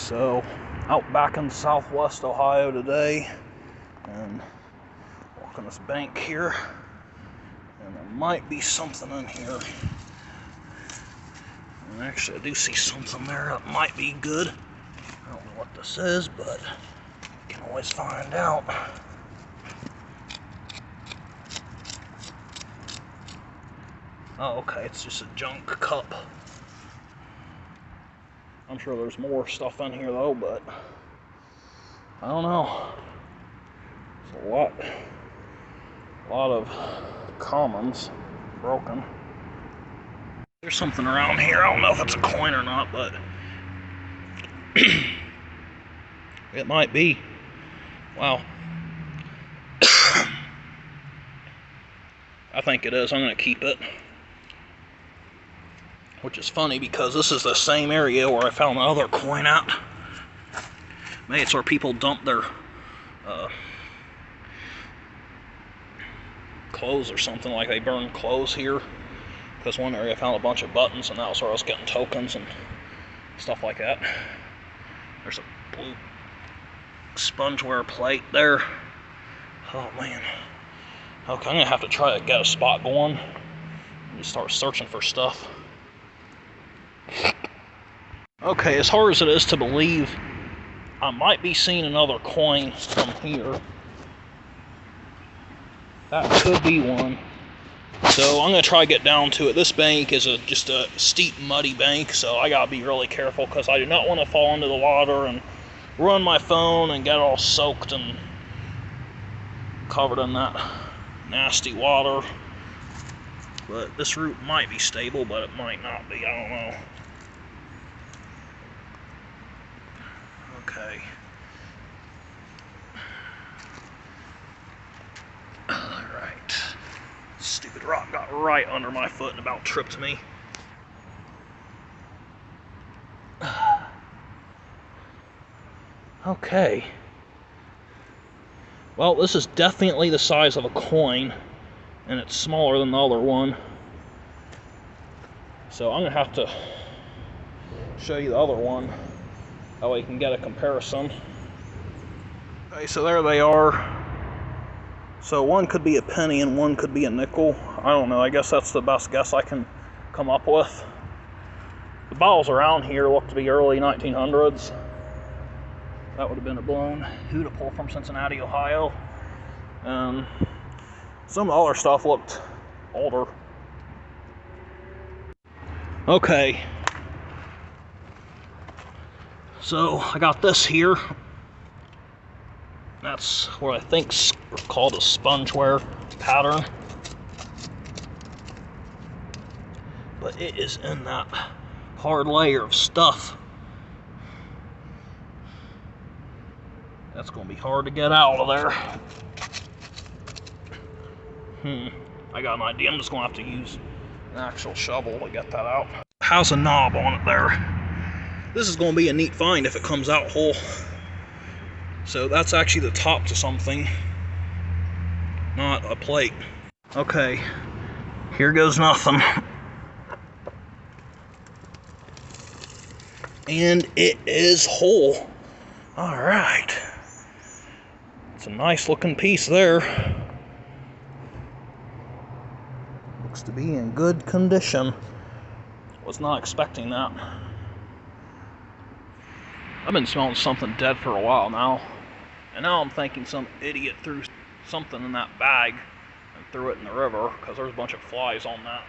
So, out back in southwest Ohio today, and walking this bank here, and there might be something in here. And actually, I do see something there that might be good. I don't know what this is, but we can always find out. Oh, okay, it's just a junk cup. I'm sure there's more stuff in here though, but I don't know. It's a lot of commons broken. There's something around here. I don't know if it's a coin or not, but it might be. Wow. I think it is. I'm going to keep it. Which is funny because this is the same area where I found the other coin at. Maybe it's where people dump their clothes or something, like they burn clothes here. Because one area I found a bunch of buttons, and that was where I was getting tokens and stuff like that. There's a blue spongeware plate there. Oh man. Okay, I'm gonna have to try to get a spot going and just start searching for stuff. Okay, as hard as it is to believe, I might be seeing another coin from here. That could be one. So I'm going to try to get down to it. This bank is just a steep, muddy bank, so I got to be really careful because I do not want to fall into the water and run my phone and get all soaked and covered in that nasty water. But this route might be stable, but it might not be. I don't know. Okay. Alright. Stupid rock got right under my foot and about tripped me. Okay. Well, this is definitely the size of a coin, and it's smaller than the other one. So I'm going to have to show you the other one. That way you can get a comparison. Okay, so there they are. So one could be a penny and one could be a nickel. I don't know, I guess that's the best guess I can come up with. The bottles around here look to be early 1900s. That would have been a blown Huda pull from Cincinnati, Ohio. Some of the other stuff looked older. Okay. So I got this here. That's what I think's called a spongeware pattern. But it is in that hard layer of stuff. That's going to be hard to get out of there. I got an idea. I'm just going to have to use an actual shovel to get that out. How's a knob on it there? This is going to be a neat find if it comes out whole. So that's actually the top to something, not a plate. Okay, here goes nothing. And it is whole. All right. It's a nice looking piece there. Looks to be in good condition. Was not expecting that. I've been smelling something dead for a while now. And now I'm thinking some idiot threw something in that bag and threw it in the river because there's a bunch of flies on that.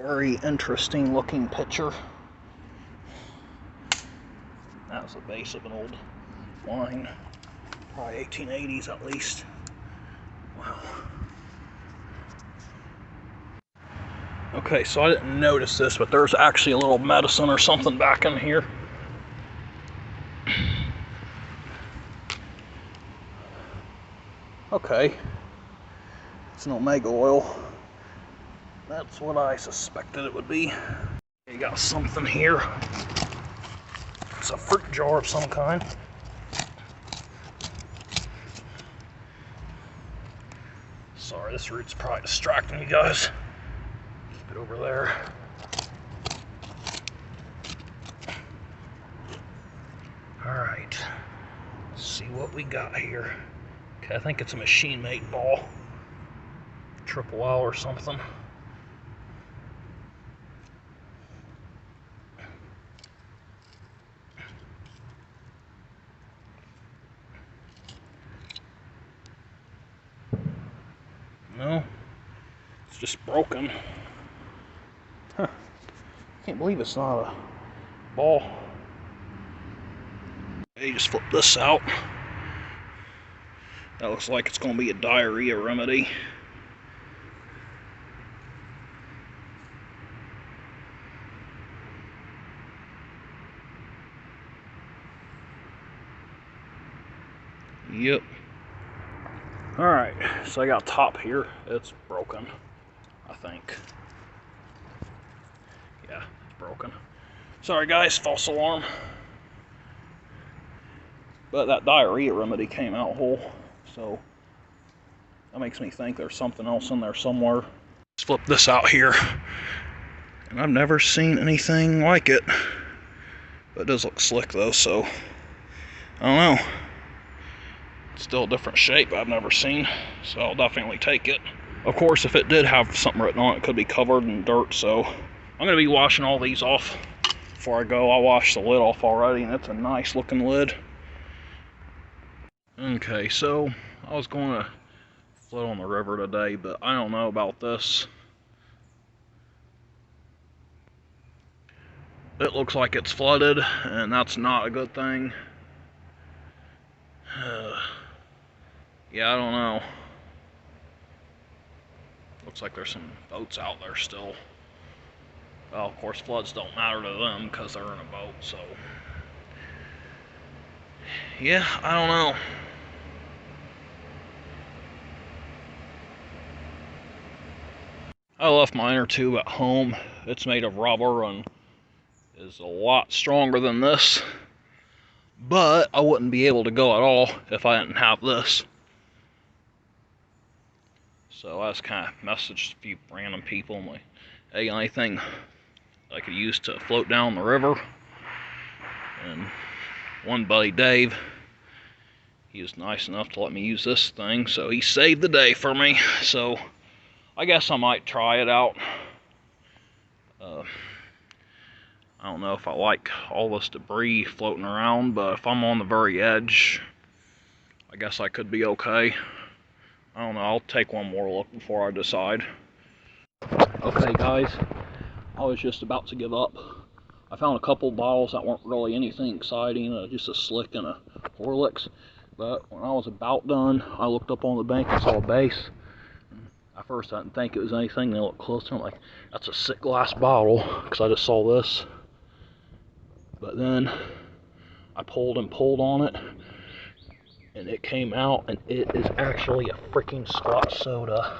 Very interesting looking picture. That was the base of an old wine. Probably 1880s at least. Wow. Okay, so I didn't notice this, but there's actually a little medicine or something back in here. Okay, it's an omega oil. That's what I suspected it would be. You got something here. It's a fruit jar of some kind. Sorry, this root's probably distracting you guys. Keep it over there. see what we got here. Okay, I think it's a machine-made ball. Triple L or something. No, it's just broken. Huh. Can't believe it's not a ball. You just flip this out. That looks like it's going to be a diarrhea remedy. Yep. Alright, so I got top here. It's broken, I think. Yeah, it's broken. Sorry guys, false alarm. But that diarrhea remedy came out whole, so that makes me think there's something else in there somewhere. Let's flip this out here. And I've never seen anything like it. But it does look slick though, so I don't know. It's still a different shape I've never seen, so I'll definitely take it. Of course, if it did have something written on it, it could be covered in dirt, so I'm going to be washing all these off before I go. I washed the lid off already, and it's a nice looking lid. Okay, so I was going to float on the river today, but I don't know about this. It looks like it's flooded, and that's not a good thing. Yeah, I don't know. Looks like there's some boats out there still. Well, of course, floods don't matter to them because they're in a boat, so. Yeah, I don't know. I left my inner tube at home. It's made of rubber and is a lot stronger than this. But I wouldn't be able to go at all if I didn't have this. So I just kind of messaged a few random people. I'm like, hey, anything I could use to float down the river? And one buddy, Dave, he was nice enough to let me use this thing, so he saved the day for me. So I guess I might try it out. I don't know if I like all this debris floating around, but if I'm on the very edge, I guess I could be okay. I don't know, I'll take one more look before I decide. Okay guys, I was just about to give up. I found a couple bottles that weren't really anything exciting, just a slick and a Horlicks. But when I was about done, I looked up on the bank and saw a base. At first I didn't think it was anything, then I looked closer and I'm like, that's a sick glass bottle, because I just saw this. But then I pulled and pulled on it, and it came out, and it is actually a freaking Scotch soda.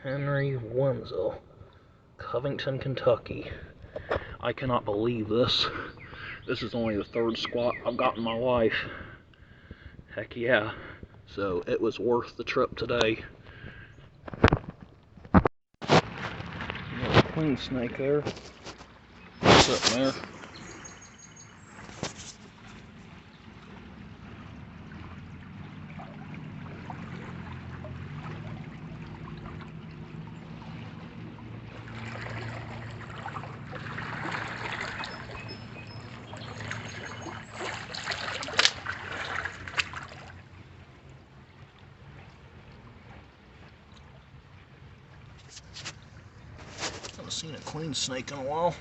Henry Wenzel, Covington, Kentucky. I cannot believe this. This is only the third squat I've got in my life. Heck yeah. So it was worth the trip today. There's a queen snake there. Sitting there. Haven't seen a queen snake in a while.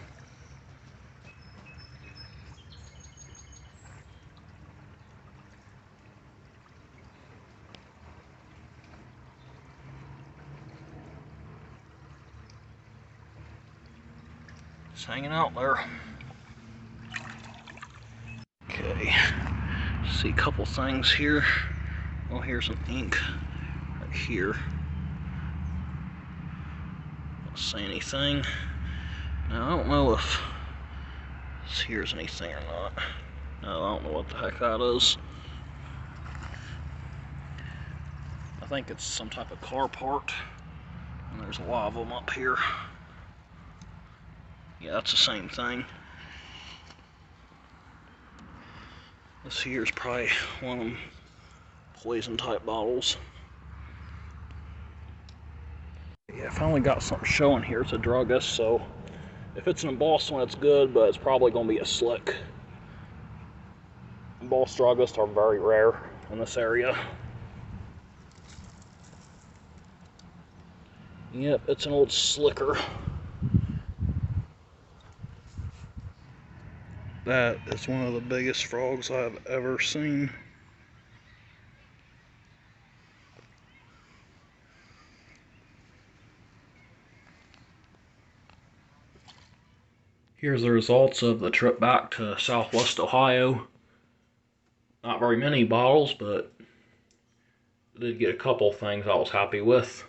Just hanging out there. Okay, see a couple things here. Oh, here's some ink right here. Don't see anything. Now, I don't know if this here's anything or not. No, I don't know what the heck that is. I think it's some type of car part. And there's a lot of them up here. Yeah, that's the same thing. This here is probably one of them poison type bottles. Yeah, I finally got something showing here. It's a druggist, so if it's an embossed one, it's good, but it's probably going to be a slick. Embossed druggists are very rare in this area. Yep, it's an old slicker. That is one of the biggest frogs I've ever seen. Here's the results of the trip back to Southwest Ohio. Not very many bottles, but I did get a couple things I was happy with.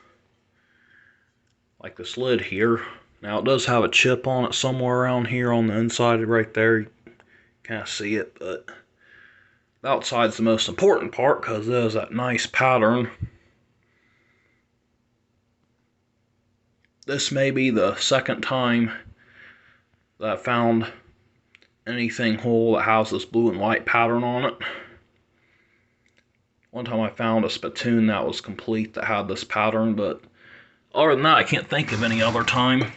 Like this lid here. Now it does have a chip on it somewhere around here on the inside right there. You can't see it, but the outside's the most important part because it has that nice pattern. This may be the second time that I found anything whole that has this blue and white pattern on it. One time I found a spittoon that was complete that had this pattern, but other than that, I can't think of any other time.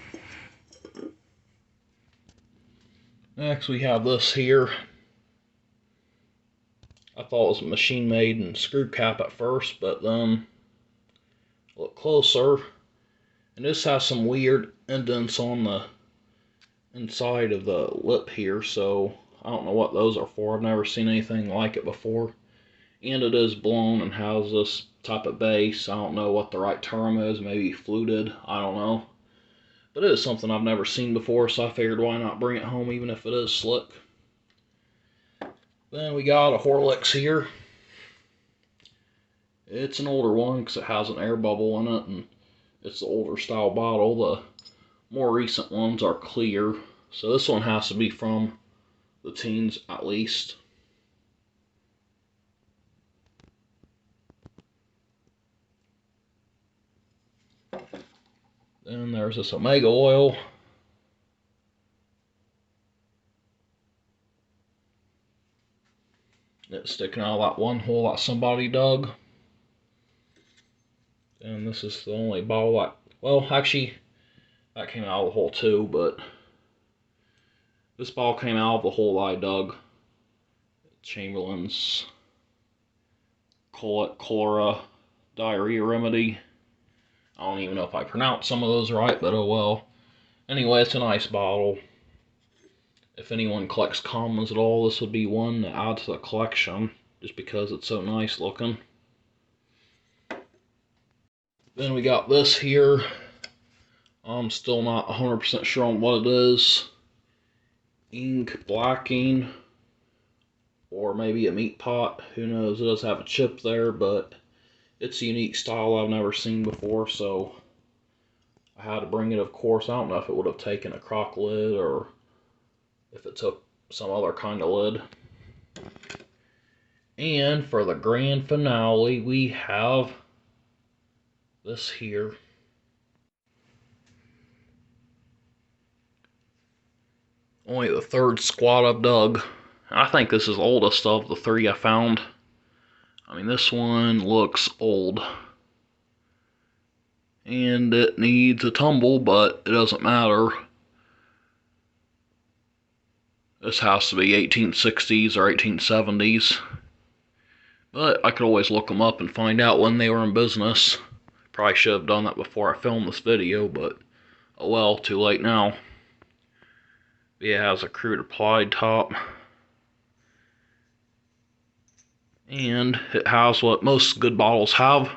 Next, we have this here. I thought it was a machine made and screw cap at first, but then look closer, and this has some weird indents on the inside of the lip here, so I don't know what those are for. I've never seen anything like it before. And it is blown and has this type of base. I don't know what the right term is, maybe fluted, I don't know. But it is something I've never seen before, so I figured why not bring it home even if it is slick. Then we got a Horlicks here. It's an older one because it has an air bubble in it, and it's the older style bottle. The more recent ones are clear, so this one has to be from the teens at least. Then there's this Omega oil. It's sticking out of that one hole that somebody dug. And this is the only bottle that, well, actually, that came out of the hole too, but this bottle came out of the hole I dug. Chamberlain's Cholera Diarrhea Remedy. I don't even know if I pronounced some of those right, but oh well. Anyway, it's a nice bottle. If anyone collects commons at all, this would be one to add to the collection, just because it's so nice looking. Then we got this here. I'm still not 100% sure on what it is. Ink blacking, or maybe a meat pot, who knows. It does have a chip there, but it's a unique style I've never seen before, so I had to bring it, of course. I don't know if it would have taken a crock lid or if it took some other kind of lid. And for the grand finale, we have this here. Only the third squat I've dug. I think this is the oldest of the three I found. I mean, this one looks old. And it needs a tumble, but it doesn't matter. This has to be 1860s or 1870s. But I could always look them up and find out when they were in business. Probably should have done that before I filmed this video, but oh well, too late now. It has a crude applied top. And it has what most good bottles have,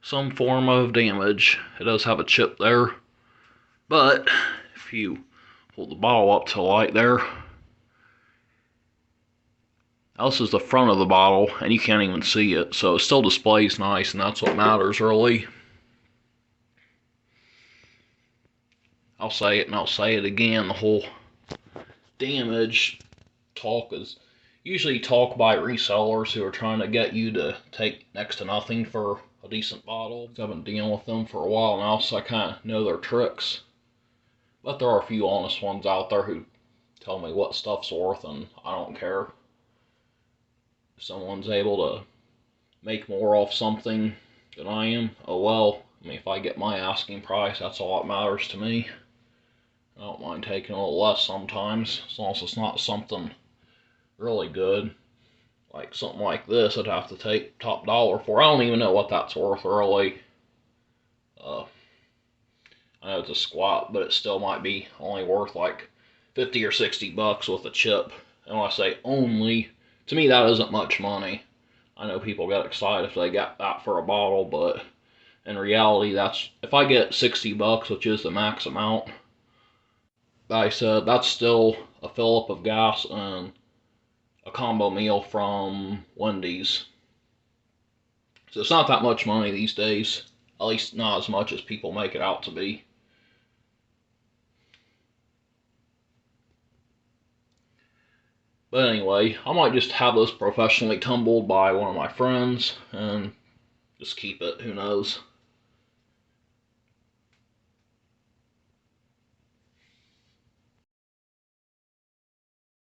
some form of damage. It does have a chip there, but if you hold the bottle up to the light there, this is the front of the bottle, and you can't even see it, so it still displays nice, and that's what matters, really. I'll say it, and I'll say it again, the whole damage talk is usually talk by resellers who are trying to get you to take next to nothing for a decent bottle. I've been dealing with them for a while now, so I kind of know their tricks. But there are a few honest ones out there who tell me what stuff's worth, and I don't care. If someone's able to make more off something than I am, oh well. I mean, if I get my asking price, that's all that matters to me. I don't mind taking a little less sometimes, as long as it's not something really good. Like something like this, I'd have to take top dollar for. I don't even know what that's worth, really. I know it's a squat, but it still might be only worth like 50 or 60 bucks with a chip. And when I say only, to me that isn't much money. I know people get excited if they got that for a bottle, but in reality, that's, if I get 60 bucks, which is the max amount, like I said, that's still a fill up of gas and a combo meal from Wendy's. So it's not that much money these days, at least not as much as people make it out to be. But anyway, I might just have this professionally tumbled by one of my friends and just keep it, who knows.